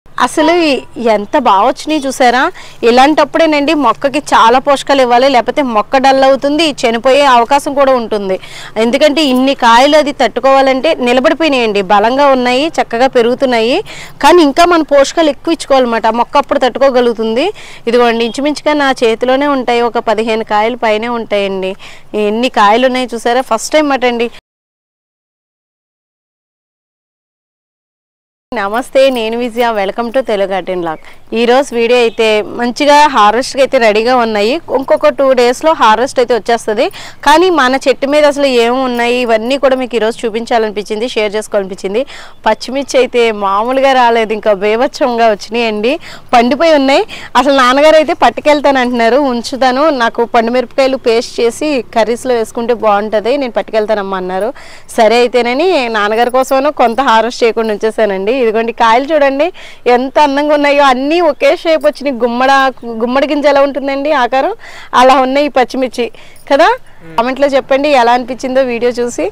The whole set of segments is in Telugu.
అసలు ఎంత బాగా వచ్చినాయి చూసారా? ఇలాంటప్పుడేనండి మొక్కకి చాలా పోషకాలు ఇవ్వాలి, లేకపోతే మొక్క డల్ అవుతుంది, చనిపోయే అవకాశం కూడా ఉంటుంది. ఎందుకంటే ఇన్ని కాయలు అది తట్టుకోవాలంటే నిలబడిపోయినాయండి, బలంగా ఉన్నాయి, చక్కగా పెరుగుతున్నాయి. కానీ ఇంకా మన పోషకాలు ఎక్కువ ఇచ్చుకోవాలన్నమాట, మొక్క అప్పుడు తట్టుకోగలుగుతుంది. ఇదిగోండి ఇంచుమించుగా నా చేతిలోనే ఉంటాయి, ఒక 15 కాయలు పైనే ఉంటాయండి. ఎన్ని కాయలు ఉన్నాయి చూసారా? ఫస్ట్ టైం అటండి. నమస్తే, నేను Vijaya. Welcome to Telugu garden blog. ఈరోజు వీడియో అయితే మంచిగా హార్వెస్ట్కి అయితే రెడీగా ఉన్నాయి. ఇంకొక 2 డేస్లో హార్వెస్ట్ అయితే వచ్చేస్తుంది. కానీ మన చెట్టు మీద అసలు ఏమి ఉన్నాయి ఇవన్నీ కూడా మీకు ఈరోజు చూపించాలనిపించింది, షేర్ చేసుకోవాలనిపించింది. పచ్చిమిర్చి అయితే మామూలుగా రాలేదు, ఇంకా బేభత్సంగా వచ్చినాయండి, పండిపోయి ఉన్నాయి. అసలు నాన్నగారు అయితే పట్టుకెళ్తాను అంటున్నారు, ఉంచుతాను, నాకు పండుమిరపకాయలు పేస్ట్ చేసి కర్రీస్లో వేసుకుంటే బాగుంటుంది, నేను పట్టుకెళ్తానమ్మా అన్నారు. సరే అయితేనని నాన్నగారి కోసమను కొంత హార్వెస్ట్ చేయకుండా ఉంచేసానండి. ఇదిగోండి కాయలు చూడండి ఎంత అందంగా ఉన్నాయో, అన్నీ ఒకే షేప్ వచ్చినాయి. గుమ్మడి గింజ ఎలా ఉంటుందండి ఆకారం, అలా ఉన్నాయి ఈ పచ్చిమిర్చి కదా. కామెంట్లో చెప్పండి ఎలా అనిపించిందో వీడియో చూసి.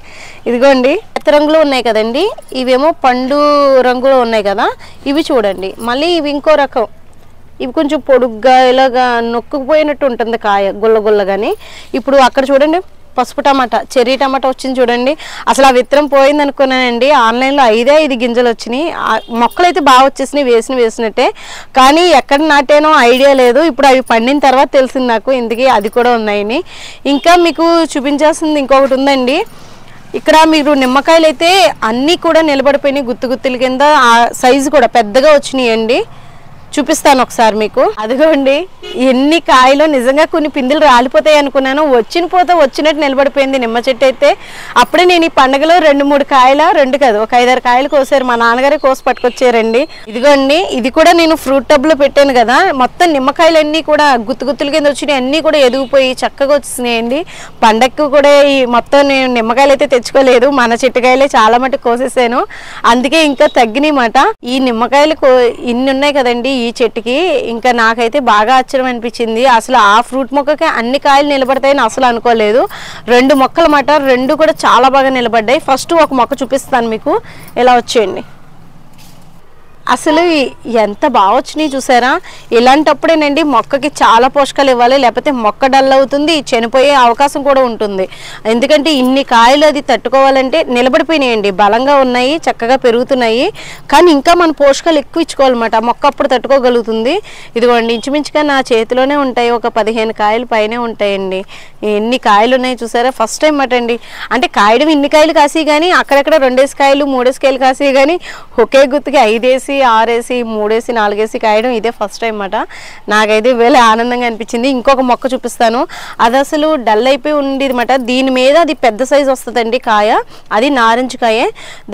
ఇదిగోండి ఎత్త రంగులో ఉన్నాయి కదండి, ఇవేమో పండు రంగులో ఉన్నాయి కదా. ఇవి చూడండి మళ్ళీ ఇవి ఇంకో రకం, ఇవి కొంచెం పొడుగ్గా ఇలాగా నొక్కుపోయినట్టు ఉంటుంది కాయ, గుల్లగుల్లగాని. ఇప్పుడు అక్కడ చూడండి పసుపు టమాటా, చెర్రీ టమాటా వచ్చింది చూడండి. అసలు ఆ విత్తనం పోయింది అనుకున్నానండి, ఆన్లైన్లో 5 గింజలు వచ్చినాయి. మొక్కలు అయితే బాగా వచ్చేసినాయి, వేసినట్టే. కానీ ఎక్కడ నాటానో ఐడియా లేదు, ఇప్పుడు అవి పండిన తర్వాత తెలిసింది నాకు ఇందుకే అది కూడా ఉన్నాయని. ఇంకా మీకు చూపించాల్సింది ఇంకొకటి ఉందండి. ఇక్కడ మీరు నిమ్మకాయలు అయితే అన్నీ కూడా నిలబడిపోయినాయి, గుత్తుల కింద. ఆ సైజు కూడా పెద్దగా వచ్చినాయండి, చూపిస్తాను ఒకసారి మీకు. అదిగోండి ఎన్ని కాయలు, నిజంగా కొన్ని పిందులు రాలిపోతాయి అనుకున్నాను, వచ్చినట్టు నిలబడిపోయింది నిమ్మ చెట్టు అయితే. అప్పుడే నేను ఈ పండుగలో 2-3 కాయల, 2 కాదు ఒక 5-6 కాయలు కోసారు, మా నాన్నగారే కోసి పట్టుకొచ్చారండి. ఇదిగోండి ఇది కూడా నేను ఫ్రూట్ టబ్లో పెట్టాను కదా, మొత్తం నిమ్మకాయలన్నీ కూడా గుత్తుల కింద వచ్చినాయి, అన్నీ కూడా ఎదిగిపోయి చక్కగా వచ్చేసినాయండి. పండగకు కూడా ఈ మొత్తం నేను నిమ్మకాయలు అయితే తెచ్చుకోలేదు, మన చెట్టుకాయలే చాలా మటుకు కోసేసాను, అందుకే ఇంకా తగ్గినాయి మాట. ఈ నిమ్మకాయలు ఇన్ని ఉన్నాయి కదండి ఈ చెట్టుకి, ఇంకా నాకైతే బాగా ఆశ్చర్యం అనిపించింది. అసలు ఆ ఫ్రూట్ మొక్కకి అన్ని కాయలు నిలబడతాయని అసలు అనుకోలేదు. 2 మొక్కలు మాట, 2 కూడా చాలా బాగా నిలబడ్డాయి. ఫస్ట్ ఒక మొక్క చూపిస్తాను మీకు, ఎలా వచ్చేయండి. అసలు ఎంత బాగా వచ్చినాయి చూసారా? ఇలాంటప్పుడేనండి మొక్కకి చాలా పోషకాలు ఇవ్వాలి, లేకపోతే మొక్క డల్ అవుతుంది, చనిపోయే అవకాశం కూడా ఉంటుంది. ఎందుకంటే ఇన్ని కాయలు అది తట్టుకోవాలంటే నిలబడిపోయినాయండి, బలంగా ఉన్నాయి, చక్కగా పెరుగుతున్నాయి. కానీ ఇంకా మన పోషకాలు ఎక్కువ ఇచ్చుకోవాలన్నమాట, మొక్క అప్పుడు తట్టుకోగలుగుతుంది. ఇదిగోండి ఇంచుమించుగా నా చేతిలోనే ఉంటాయి, ఒక 15 కాయలు పైనే ఉంటాయండి. ఎన్ని కాయలు ఉన్నాయి చూసారా? ఫస్ట్ టైం అటండి. అంటే కాయడం ఇన్ని కాయలు కాసి కానీ అక్కడక్కడ 2 కాయలు 3 కాయలు కాసి కానీ ఒకే గుత్తుకి 5 6 3 4 కాయడం ఇదే ఫస్ట్ టైం అన్నమాట. నాకైతే వేళ ఆనందంగా అనిపించింది. ఇంకొక మొక్క చూపిస్తాను, అది అసలు డల్ అయిపోయి ఉండేది అన్నమాట. దీని మీద అది పెద్ద సైజు వస్తుందండి కాయ, అది నారింజ కాయ.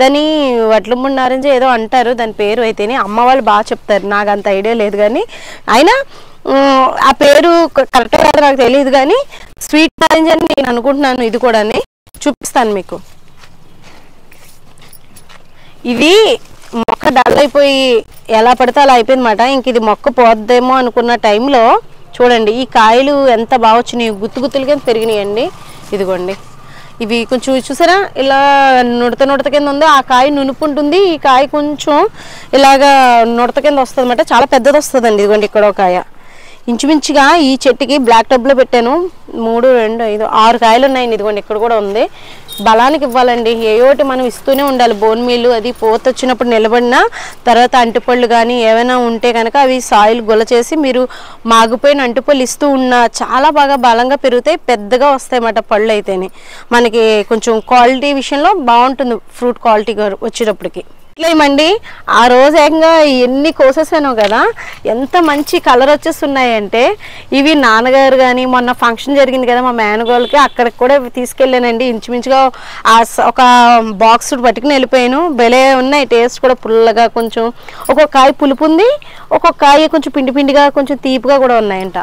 దాని వడ్లముండి నారింజ ఏదో అంటారు దాని పేరు, అయితేనే అమ్మ వాళ్ళు బాగా చెప్తారు, నాకు అంత ఐడియా లేదు. కానీ అయినా ఆ పేరు కరెక్ట్గా కాదు నాకు తెలియదు, కానీ స్వీట్ నారింజ అని నేను అనుకుంటున్నాను. ఇది కూడా చూపిస్తాను మీకు. ఇది మొక్క డల్ అయిపోయి ఎలా పడితే అలా అయిపోయింది అన్నమాట. ఇంక ఇది మొక్క పోద్దేమో అనుకున్న టైంలో చూడండి ఈ కాయలు ఎంత బాగా వచ్చినాయి, గుత్తులుగా పెరిగినాయండి. ఇదిగోండి ఇవి కొంచెం చూసారా, ఇలా నుడత కింద ఉంది, ఆ కాయ నునుపు ఉంటుంది, ఈ కాయ కొంచెం ఇలాగా నుడత కింద వస్తుంది అన్నమాట, చాలా పెద్దది వస్తుందండి. ఇదిగోండి ఇక్కడ ఒక కాయ. ఇంచుమించుగా ఈ చెట్టుకి బ్లాక్ టబ్లో పెట్టాను, 3 2 5 6 కాయలు ఉన్నాయండి. ఇదిగోండి ఇక్కడ కూడా ఉంది. బలానికి ఇవ్వాలండి, ఏయోటి మనం ఇస్తూనే ఉండాలి. బోన్ మీల్ అది పోత వచ్చినప్పుడు నిలబడిన తర్వాత అంటుపళ్ళు కానీ ఏమైనా ఉంటే కనుక అవి సాయిల్ గుల్ల చేసి మీరు మాగిపోయిన అంటుపళ్ళు ఇస్తూ ఉన్నా చాలా బాగా బలంగా పెరుగుతాయి, పెద్దగా వస్తాయి అన్నమాట. పళ్ళు అయితేనే మనకి కొంచెం క్వాలిటీ విషయంలో బాగుంటుంది, ఫ్రూట్ క్వాలిటీ వచ్చేటప్పటికి. ఇట్లేమండి ఆ రోజు ఏకంగా ఎన్ని కోసేసానో కదా, ఎంత మంచి కలర్ వచ్చేస్తున్నాయంటే. ఇవి నాన్నగారు కానీ మొన్న ఫంక్షన్ జరిగింది కదా మా మేనగోళ్ళకి, అక్కడికి కూడా తీసుకెళ్ళానండి. ఇంచుమించుగా ఒక బాక్స్ పట్టుకుని వెళ్ళిపోయాను. భలే ఉన్నాయి, టేస్ట్ కూడా పుల్లగా, కొంచెం ఒక్కొక్క కాయ పులుపు ఉంది, ఒక్కొక్క కాయ కొంచెం పిండిగా కొంచెం తీపిగా కూడా ఉన్నాయంట.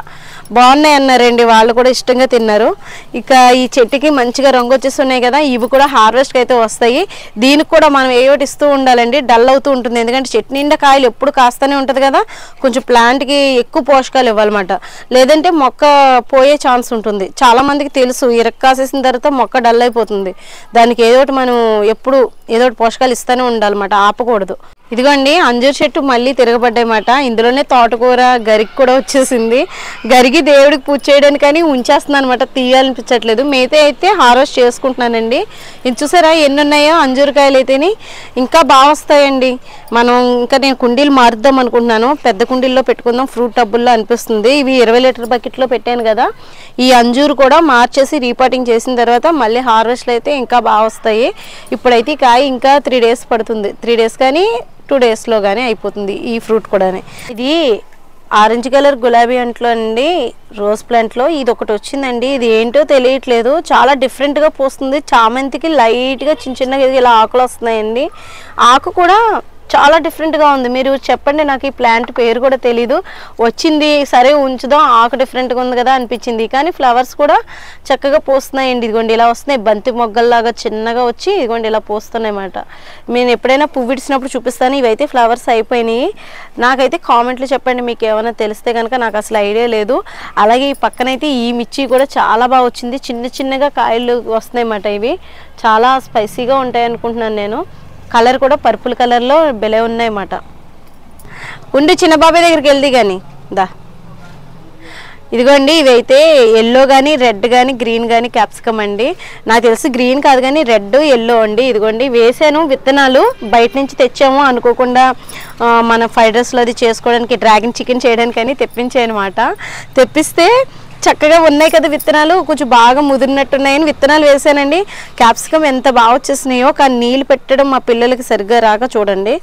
బాగున్నాయి అన్నారండి, వాళ్ళు కూడా ఇష్టంగా తిన్నారు. ఇక ఈ చెట్టుకి మంచిగా రంగు వచ్చేస్తున్నాయి కదా, ఇవి కూడా హార్వెస్ట్కి అయితే వస్తాయి. దీనికి కూడా మనం ఏయోటి ఇస్తూ ఉండాలండి, డల్ అవుతూ ఉంటుంది. ఎందుకంటే చెట్టు నిండా కాయలు ఎప్పుడు కాస్తూనే ఉంటుంది కదా, కొంచెం ప్లాంట్కి ఎక్కువ పోషకాలు ఇవ్వాలన్నమాట, లేదంటే మొక్క పోయే ఛాన్స్ ఉంటుంది. చాలామందికి తెలుసు, కాసేసిన తర్వాత మొక్క డల్ అయిపోతుంది, దానికి ఏదోటి మనం ఎప్పుడు ఏదోటి పోషకాలు ఇస్తూనే ఉండాలన్నమాట, ఆపకూడదు. ఇదిగోండి అంజూరు చెట్టు మళ్ళీ తిరగబడ్డాయన్నమాట. ఇందులోనే తోటకూర గరికి కూడా వచ్చేసింది. గరికి దేవుడికి పూజ చేయడానికి కానీ ఉంచేస్తున్నాను అనమాట, తీయాలనిపించట్లేదు. మిగతా అయితే హార్వెస్ట్ చేసుకుంటున్నానండి. ఇది చూసారా ఎన్ని ఉన్నాయో అంజూరకాయలు అయితేని ఇంకా బాగా వస్తాయండి. మనం ఇంకా నేను కుండీలు మారుద్దాం అనుకుంటున్నాను, పెద్ద కుండీల్లో పెట్టుకుందాం ఫ్రూట్ టబ్బుల్లో అనిపిస్తుంది. ఇవి 20 లీటర్ బకెట్లో పెట్టాను కదా, ఈ అంజూరు కూడా మార్చేసి రీపాటింగ్ చేసిన తర్వాత మళ్ళీ హార్వెస్ట్లు అయితే ఇంకా బాగా వస్తాయి. ఇప్పుడైతే కాయ ఇంకా 3 డేస్ పడుతుంది, 3 డేస్ కానీ 2 డేస్లో కానీ అయిపోతుంది ఈ ఫ్రూట్ కూడా. ఇది ఆరెంజ్ కలర్ గులాబీ అంట్లో అండి, రోజ్ ప్లాంట్లో ఇది ఒకటి వచ్చిందండి. ఇది ఏంటో తెలియట్లేదు, చాలా డిఫరెంట్గా పోస్తుంది. చామంతికి లైట్గా చిన్న చిన్నగా ఇలా ఆకులు వస్తున్నాయండి. ఆకు కూడా చాలా డిఫరెంట్గా ఉంది. మీరు చెప్పండి, నాకు ఈ ప్లాంట్ పేరు కూడా తెలీదు. వచ్చింది సరే ఉంచుదాం, ఆకు డిఫరెంట్గా ఉంది కదా అనిపించింది. కానీ ఫ్లవర్స్ కూడా చక్కగా పోస్తున్నాయండి. ఇదిగోండి ఇలా వస్తున్నాయి, బంతి మొగ్గల్లాగా చిన్నగా వచ్చి ఇదిగోండి ఇలా పోస్తున్నాయి అన్నమాట. నేను ఎప్పుడైనా పువ్వు ఇడిచినప్పుడు చూపిస్తాను. ఇవైతే ఫ్లవర్స్ అయిపోయినాయి. నాకైతే కామెంట్లు చెప్పండి మీకు ఏమైనా తెలిస్తే కనుక, నాకు అసలు ఐడియా లేదు. అలాగే ఈ పక్కనైతే ఈ మిర్చి కూడా చాలా బాగా వచ్చింది, చిన్న చిన్నగా కాయలు వస్తున్నాయి అన్నమాట. ఇవి చాలా స్పైసీగా ఉంటాయి అనుకుంటున్నాను నేను. కలర్ కూడా పర్పుల్ కలర్లో భలే ఉన్నాయన్నమాట. ఉండి చిన్న బాబాయ్ దగ్గరికి వెళ్ది కానీ దా. ఇదిగోండి ఇవైతే ఎల్లో కానీ రెడ్ కానీ గ్రీన్ కానీ క్యాప్సికమ్ అండి. నాకు తెలిసి గ్రీన్ కాదు కానీ రెడ్ ఎల్లో అండి. ఇదిగోండి వేసాను విత్తనాలు, బయట నుంచి తెచ్చాము అనుకోకుండా. మన ఫ్రైడ్ రైస్లో అది చేసుకోవడానికి, డ్రాగన్ చికెన్ చేయడానికి అని తెప్పించాయి అనమాట. తెప్పిస్తే చక్కగా ఉన్నాయి కదా విత్తనాలు, కొంచెం బాగా ముదిరినట్టున్నాయని విత్తనాలు వేసానండి. క్యాప్సికమ్ ఎంత బాగా వచ్చేసినాయో, కానీ నీళ్ళు పెట్టడం మా పిల్లలకి సరిగ్గా రాక చూడండి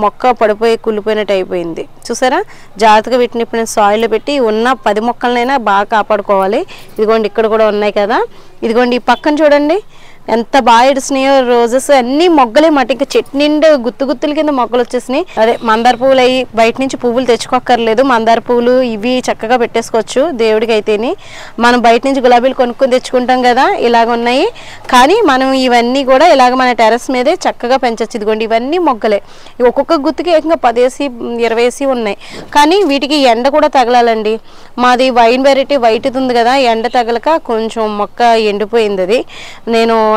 మొక్క పడిపోయి కుళ్ళిపోయినట్టు అయిపోయింది. చూసారా, జాగ్రత్తగా వీటిని ఇప్పుడు నేను సాయిల్లో పెట్టి ఉన్న 10 మొక్కలనైనా బాగా కాపాడుకోవాలి. ఇదిగోండి ఇక్కడ కూడా ఉన్నాయి కదా, ఇదిగోండి ఈ పక్కన చూడండి ఎంత బాగా ఇడిసినాయో. రోజెస్ అన్ని మొగ్గలే మాట, ఇంకా చెట్టు నిండా గుత్తు గుత్తుల కింద మొగ్గలు వచ్చేసినాయి. అదే మందార పువ్వులు అయ్యి బయట నుంచి పువ్వులు తెచ్చుకోక్కర్లేదు, మందార పువ్వులు ఇవి చక్కగా పెట్టేసుకోవచ్చు దేవుడికి అయితేని. మనం బయట నుంచి గులాబీలు కొనుక్కొని తెచ్చుకుంటాం కదా, ఇలాగ ఉన్నాయి. కానీ మనం ఇవన్నీ కూడా ఇలాగ మన టెర్రస్ మీదే చక్కగా పెంచవచ్చు. ఇదిగోండి ఇవన్నీ మొగ్గలే, ఒక్కొక్క గుత్తుకి ఏకంగా 10 20 ఉన్నాయి. కానీ వీటికి ఎండ కూడా తగలాలండి. మాది వైన్ వెరైటీ వైట్ ఉంది కదా, ఎండ తగలక కొంచెం మొక్క ఎండిపోయింది. అది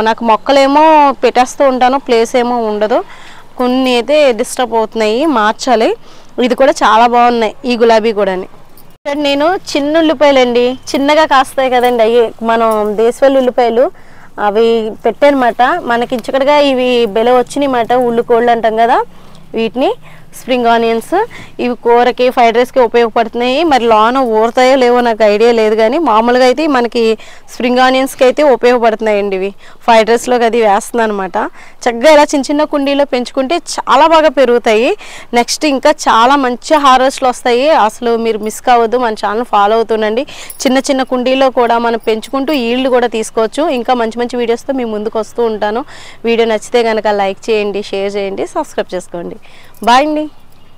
నాకు మొక్కలేమో పెట్టేస్తూ ఉంటాను, ప్లేస్ ఏమో ఉండదు, కొన్ని అయితే డిస్టర్బ్ అవుతున్నాయి, మార్చాలి. ఇది కూడా చాలా బాగున్నాయి ఈ గులాబీ కూడా. నేను చిన్న ఉల్లిపాయలండి, చిన్నగా కాస్తాయి కదండి, అవి మనం దేశవాళీ ఉల్లిపాయలు అవి పెట్టానమాట. మనకి ఇంచకడగా ఇవి బెల వచ్చినాయి మాట, ఉల్లికోళ్ళు అంటాం కదా, వీటిని స్ప్రింగ్ ఆనియన్స్. ఇవి కూరకి ఫ్రైడ్ రైస్కి ఉపయోగపడుతున్నాయి. మరి లోన ఊరుతాయో లేవో నాకు ఐడియా లేదు, కానీ మామూలుగా అయితే మనకి స్ప్రింగ్ ఆనియన్స్కి అయితే ఉపయోగపడుతున్నాయండి. ఇవి ఫ్రైడ్ రైస్లోకి అది వేస్తున్నాను అనమాట. చక్కగా ఇలా చిన్న చిన్న కుండీలో పెంచుకుంటే చాలా బాగా పెరుగుతాయి. నెక్స్ట్ ఇంకా చాలా మంచి హార్వెస్ట్లు వస్తాయి. అసలు మీరు మిస్ కావద్దు, మన ఛానల్ ఫాలో అవుతుండండి. చిన్న చిన్న కుండీలో కూడా మనం పెంచుకుంటూ ఈల్డ్ కూడా తీసుకోవచ్చు. ఇంకా మంచి మంచి వీడియోస్తో మీ ముందుకు వస్తూ ఉంటాను. వీడియో నచ్చితే కనుక లైక్ చేయండి, షేర్ చేయండి, సబ్స్క్రైబ్ చేసుకోండి. బాయ్ అండి.